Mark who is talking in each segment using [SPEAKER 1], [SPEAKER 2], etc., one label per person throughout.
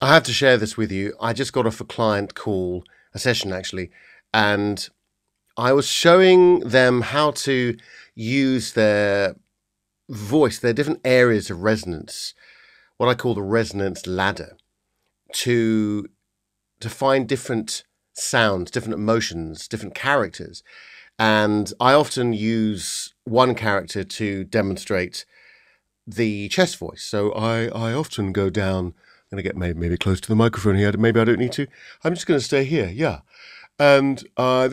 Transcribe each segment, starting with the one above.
[SPEAKER 1] I have to share this with you. I just got off a client call, a session actually, and I was showing them how to use their voice, their different areas of resonance, what I call the resonance ladder, to find different sounds, different emotions, different characters. And I often use one character to demonstrate the chest voice. So I often go down. I'm going to get maybe close to the microphone here. Maybe I don't need to. I'm just going to stay here. Yeah. And I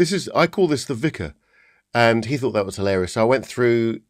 [SPEAKER 1] call this the vicar. And he thought that was hilarious. So I went through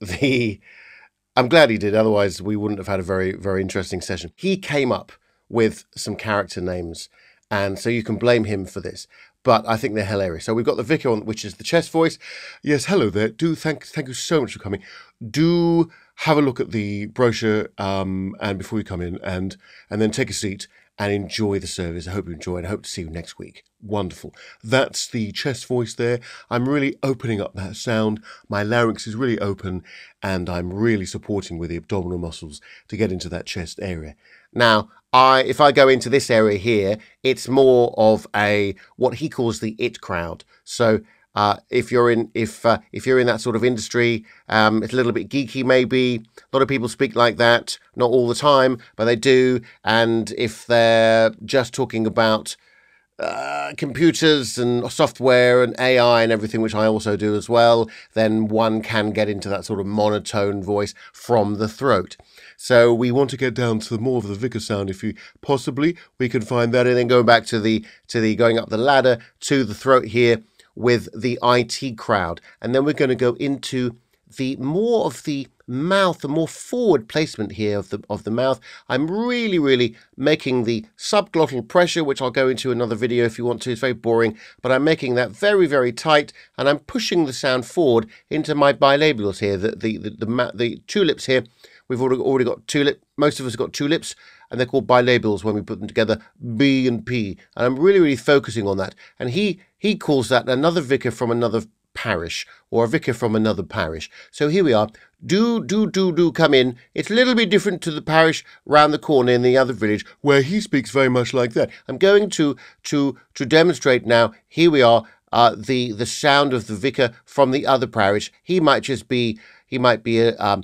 [SPEAKER 1] I'm glad he did. Otherwise, we wouldn't have had a very, very interesting session. He came up with some character names. And so you can blame him for this. But I think they're hilarious. So we've got the vicar on, which is the chest voice. Yes, hello there. Thank you so much for coming. Do have a look at the brochure and before you come in, and then take a seat and enjoy the service. I hope you enjoy it. I hope to see you next week. Wonderful. That's the chest voice there. I'm really opening up that sound. My larynx is really open, and I'm really supporting with the abdominal muscles to get into that chest area. Now, if I go into this area here, it's more of what he calls the it crowd. So if you're in that sort of industry, it's a little bit geeky maybe. A lot of people speak like that, not all the time, but they do. And if they're just talking about computers and software and AI and everything, which I also do as well, then one can get into that sort of monotone voice from the throat. So we want to get down to more of the vicar sound. If you possibly, we can find that, and then go back to the going up the ladder to the throat here with the IT crowd, and then we're going to go into the more of the mouth, the more forward placement here of the mouth. I'm really making the subglottal pressure, which I'll go into another video if you want to. It's very boring, but I'm making that very tight, and I'm pushing the sound forward into my bilabials here. The two lips here. We've already got two lips. Most of us have got two lips, and they're called bilabials when we put them together, B and P. And I'm really focusing on that. And he calls that another vicar from another parish, or a vicar from another parish. So here we are. Do come in. It's a little bit different to the parish round the corner in the other village, where he speaks very much like that. I'm going to demonstrate now. Here we are. The sound of the vicar from the other parish. He might be a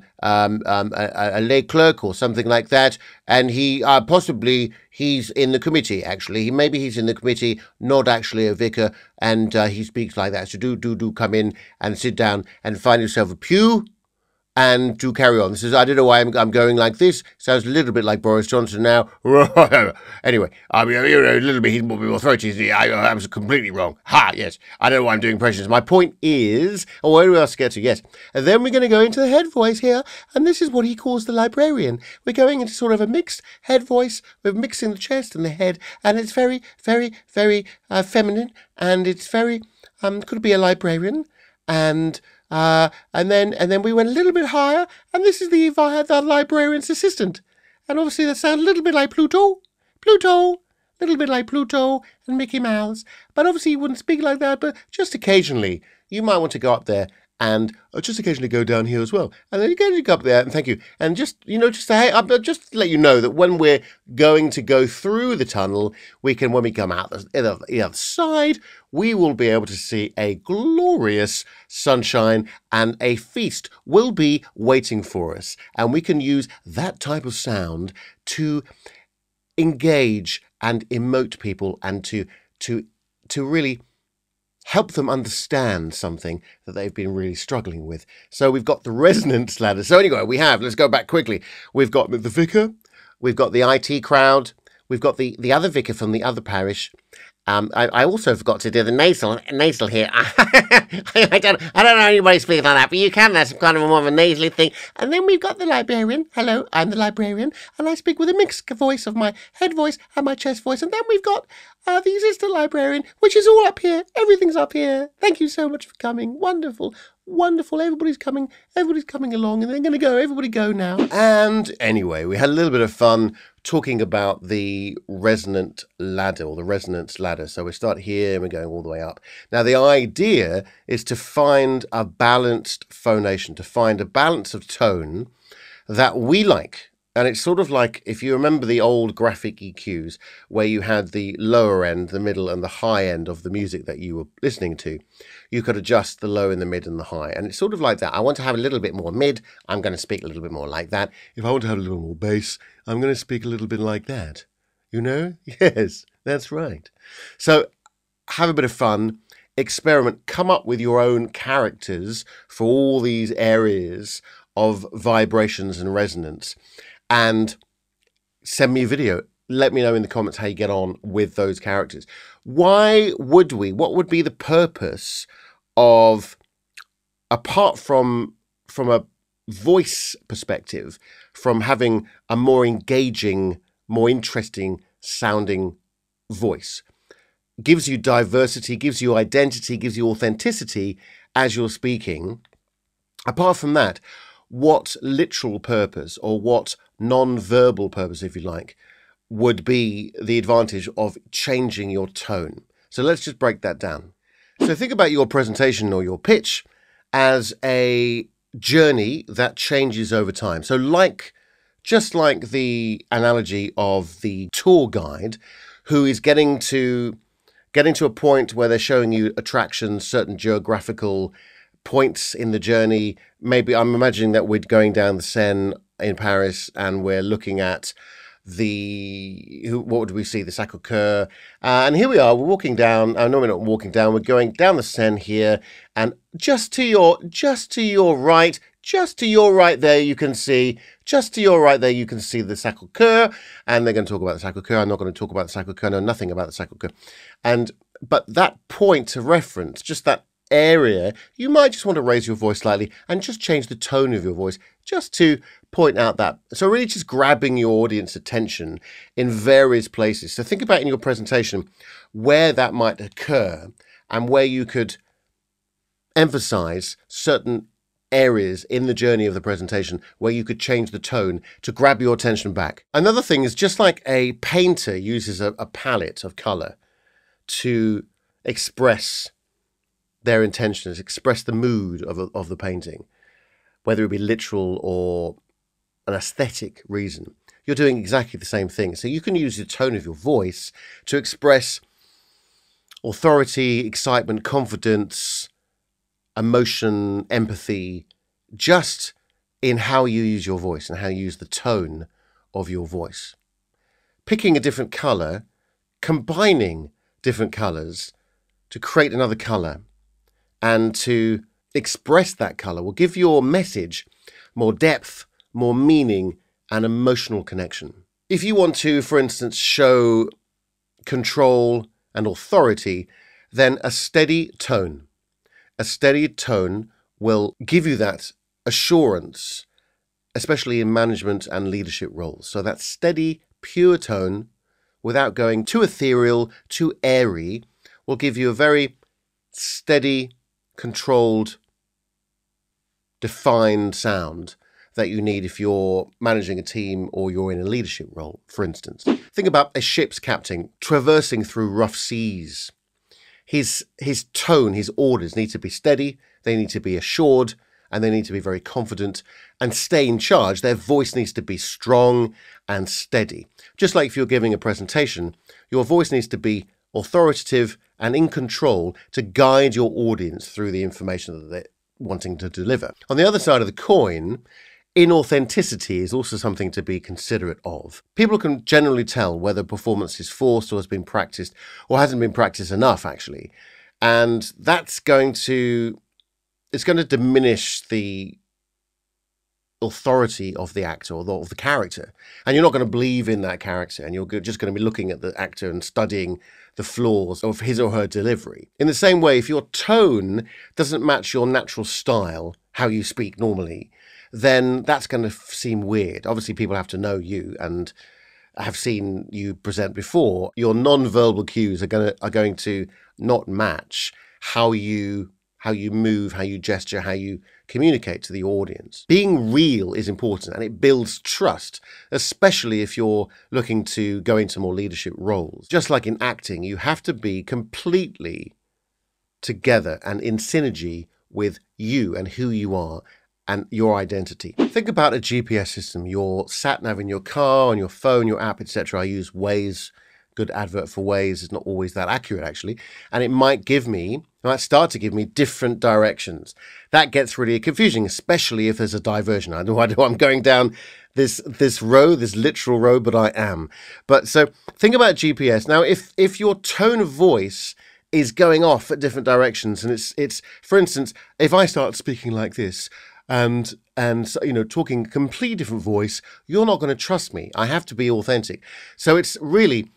[SPEAKER 1] lay clerk or something like that, and possibly he's in the committee. Actually, maybe he's in the committee, not actually a vicar, and he speaks like that. So do come in and sit down and find yourself a pew. And to carry on. This is, I don't know why I'm going like this. Sounds a little bit like Boris Johnson now. Anyway, a little bit, he's more throaty. I was completely wrong. Ha, yes. I don't know why I'm doing impressions. My point is, where do we else get to? Yes. And then we're going to go into the head voice here. And this is what he calls the librarian. We're going into sort of a mixed head voice. We're mixing the chest and the head. And it's very feminine. And it's very, could be a librarian. And then we went a little bit higher, and this is the librarian's assistant. And obviously that sounds a little bit like Pluto, a little bit like Pluto and Mickey Mouse. But obviously you wouldn't speak like that, but just occasionally you might want to go up there and just occasionally go down here as well. And then you go up there, and thank you. And just to let you know that when we're going to go through the tunnel, when we come out the other side, we will be able to see a glorious sunshine, and a feast will be waiting for us. And we can use that type of sound to engage and emote people, and to really help them understand something that they've been really struggling with. So we've got the resonance ladder. So anyway, let's go back quickly. We've got the vicar, we've got the IT crowd, we've got the other vicar from the other parish. I also forgot to do the nasal here. I don't know anybody speaking like that, but you can. That's kind of more of a nasally thing. And then we've got the librarian. Hello, I'm the librarian, and I speak with a mixed voice of my head voice and my chest voice. And then we've got the assistant librarian, which is all up here. Everything's up here. Thank you so much for coming. Wonderful. Everybody's coming along, and they're going to go. Everybody go now. And anyway, we had a little bit of fun talking about the resonant ladder, or the resonance ladder. So we start here and we're going all the way up. Now, the idea is to find a balanced phonation, to find a balance of tone that we like And it's sort of like, if you remember the old graphic EQs, where you had the lower end, the middle, and the high end of the music that you were listening to, you could adjust the low and the mid and the high. And it's sort of like that. I want to have a little bit more mid, I'm going to speak a little bit more like that. If I want to have a little more bass, I'm going to speak a little bit like that. You know? Yes, that's right. So have a bit of fun, experiment, come up with your own characters for all these areas of vibrations and resonance, and send me a video. Let me know in the comments how you get on with those characters. What would be the purpose of, apart from a voice perspective, from having a more engaging, more interesting sounding voice? Gives you diversity, gives you identity, gives you authenticity as you're speaking. Apart from that, what literal purpose, or what non-verbal purpose, if you like, would be the advantage of changing your tone? So let's just break that down. So think about your presentation or your pitch as a journey that changes over time. So just like the analogy of the tour guide who is getting to a point where they're showing you attractions, certain geographical points in the journey. Maybe I'm imagining that we're going down the Seine in Paris and we're looking at what would we see? The Sacré-Cœur. And here we are, we're walking down. No, we're not walking down. We're going down the Seine here. And just to your right there, you can see the Sacré-Cœur. And they're going to talk about the Sacré-Cœur. I'm not going to talk about the Sacré-Cœur. Know nothing about the Sacré-Cœur. But that point of reference, just that area, you might just want to raise your voice slightly and just change the tone of your voice just to point out that. So really just grabbing your audience attention in various places. So think about in your presentation where that might occur and where you could emphasize certain areas in the journey of the presentation where you could change the tone to grab your attention back. Another thing is, just like a painter uses a palette of color to express their intentions, express the mood of the painting, whether it be literal or an aesthetic reason. You're doing exactly the same thing. So you can use the tone of your voice to express authority, excitement, confidence, emotion, empathy, just in how you use your voice and how you use the tone of your voice. Picking a different color, combining different colors to create another color, and to express that color will give your message more depth, more meaning, and emotional connection. If you want to, for instance, show control and authority, then a steady tone will give you that assurance, especially in management and leadership roles. So that steady, pure tone, without going too ethereal, too airy, will give you a very steady, controlled, defined sound that you need if you're managing a team or you're in a leadership role, for instance. Think about a ship's captain traversing through rough seas. His tone, his orders need to be steady, they need to be assured, and they need to be very confident and stay in charge. Their voice needs to be strong and steady. Just like if you're giving a presentation, your voice needs to be authoritative and in control to guide your audience through the information that they're wanting to deliver. On the other side of the coin, inauthenticity is also something to be considerate of. People can generally tell whether performance is forced or has been practiced or hasn't been practiced enough, actually. And that's going to diminish the authority of the actor or of the character. And you're not going to believe in that character, and you're just going to be looking at the actor and studying the flaws of his or her delivery. In the same way, if your tone doesn't match your natural style, how you speak normally, then that's going to seem weird. Obviously, people have to know you and have seen you present before. Your non-verbal cues are going to not match how you move, how you gesture, how you communicate to the audience. Being real is important, and it builds trust, especially if you're looking to go into more leadership roles. Just like in acting, you have to be completely together and in synergy with you and who you are and your identity. Think about a GPS system, your sat nav in your car, on your phone, your app, etc. I use Waze. Good advert for Waze is not always that accurate, actually. And it might start to give me different directions. That gets really confusing, especially if there's a diversion. I know I'm going down this road, this literal road, but I am. But so think about GPS. Now, if your tone of voice is going off at different directions, and it's for instance, if I start speaking like this, and talking a completely different voice, you're not going to trust me. I have to be authentic. So it's really,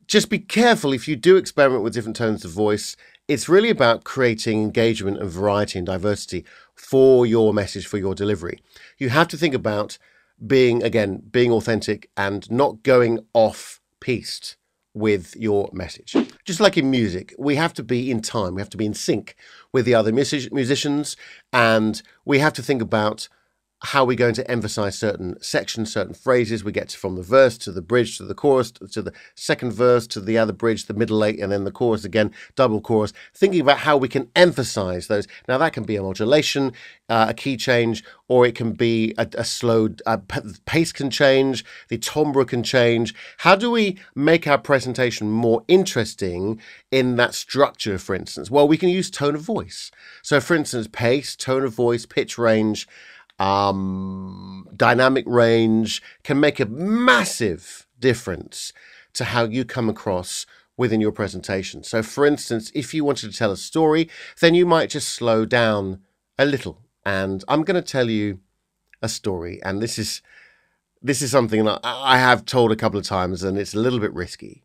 [SPEAKER 1] just be careful if you do experiment with different tones of voice. It's really about creating engagement and variety and diversity for your message, for your delivery. You have to think about being authentic and not going off-piste with your message. Just like in music, we have to be in time, we have to be in sync with the other musicians, and we have to think about how we're going to emphasize certain sections, certain phrases. We get from the verse to the bridge to the chorus to the second verse to the other bridge, the middle eight, and then the chorus again, double chorus. Thinking about how we can emphasize those. Now that can be a modulation, a key change, or it can be a slow pace can change, the timbre can change. How do we make our presentation more interesting in that structure, for instance? Well, we can use tone of voice. So for instance, pace, tone of voice, pitch range, dynamic range can make a massive difference to how you come across within your presentation. So for instance, if you wanted to tell a story, then you might just slow down a little. And I'm going to tell you a story. And this is something that I have told a couple of times, and it's a little bit risky,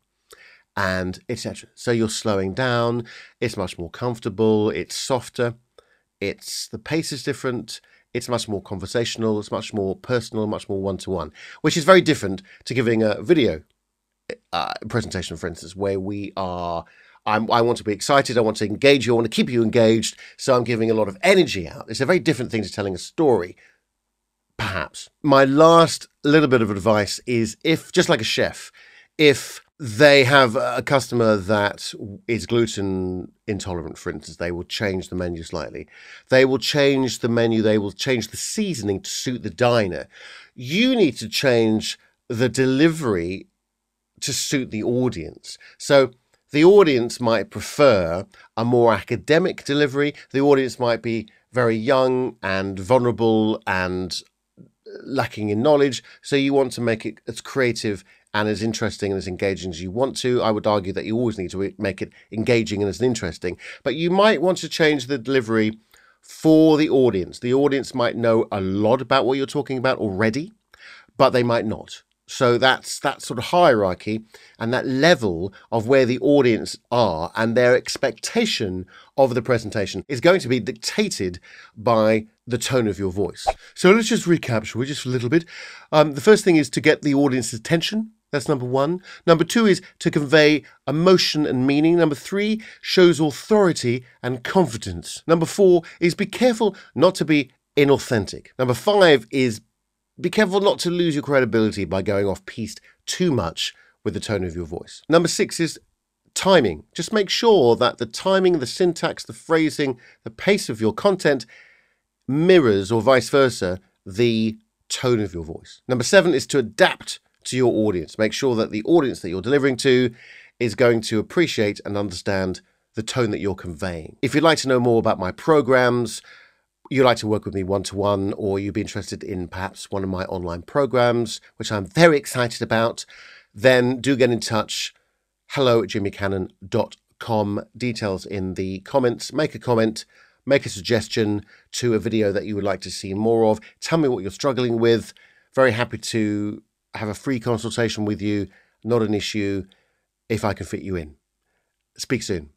[SPEAKER 1] and etc. So you're slowing down. It's much more comfortable. It's softer. The pace is different. It's much more conversational, it's much more personal, much more one-to-one, which is very different to giving a video presentation, for instance, where I want to be excited, I want to engage you, I want to keep you engaged, so I'm giving a lot of energy out. It's a very different thing to telling a story, perhaps. My last little bit of advice is, if, just like a chef, if they have a customer that is gluten intolerant, for instance, they will change the menu slightly. They will change the menu, they will change the seasoning to suit the diner. You need to change the delivery to suit the audience. So the audience might prefer a more academic delivery. The audience might be very young and vulnerable and lacking in knowledge. So you want to make it as creative and as interesting and as engaging as you want to. I would argue that you always need to make it engaging and as interesting, but you might want to change the delivery for the audience. The audience might know a lot about what you're talking about already, but they might not. So that's that sort of hierarchy and that level of where the audience are and their expectation of the presentation is going to be dictated by the tone of your voice. So let's just recap, shall we, just a little bit. The first thing is to get the audience's attention. That's number one. Number two is to convey emotion and meaning. Number three shows authority and confidence. Number four is be careful not to be inauthentic. Number five is be careful not to lose your credibility by going off-piste too much with the tone of your voice. Number six is timing. Just make sure that the timing, the syntax, the phrasing, the pace of your content mirrors, or vice versa, the tone of your voice. Number seven is to adapt to your audience. Make sure that the audience that you're delivering to is going to appreciate and understand the tone that you're conveying. If you'd like to know more about my programs, you'd like to work with me one-to-one, or you'd be interested in perhaps one of my online programs, which I'm very excited about, then do get in touch. hello@jimmycannon.com. Details in the comments. Make a comment, make a suggestion to a video that you would like to see more of. Tell me what you're struggling with. Very happy to have a free consultation with you. Not an issue if I can fit you in. Speak soon.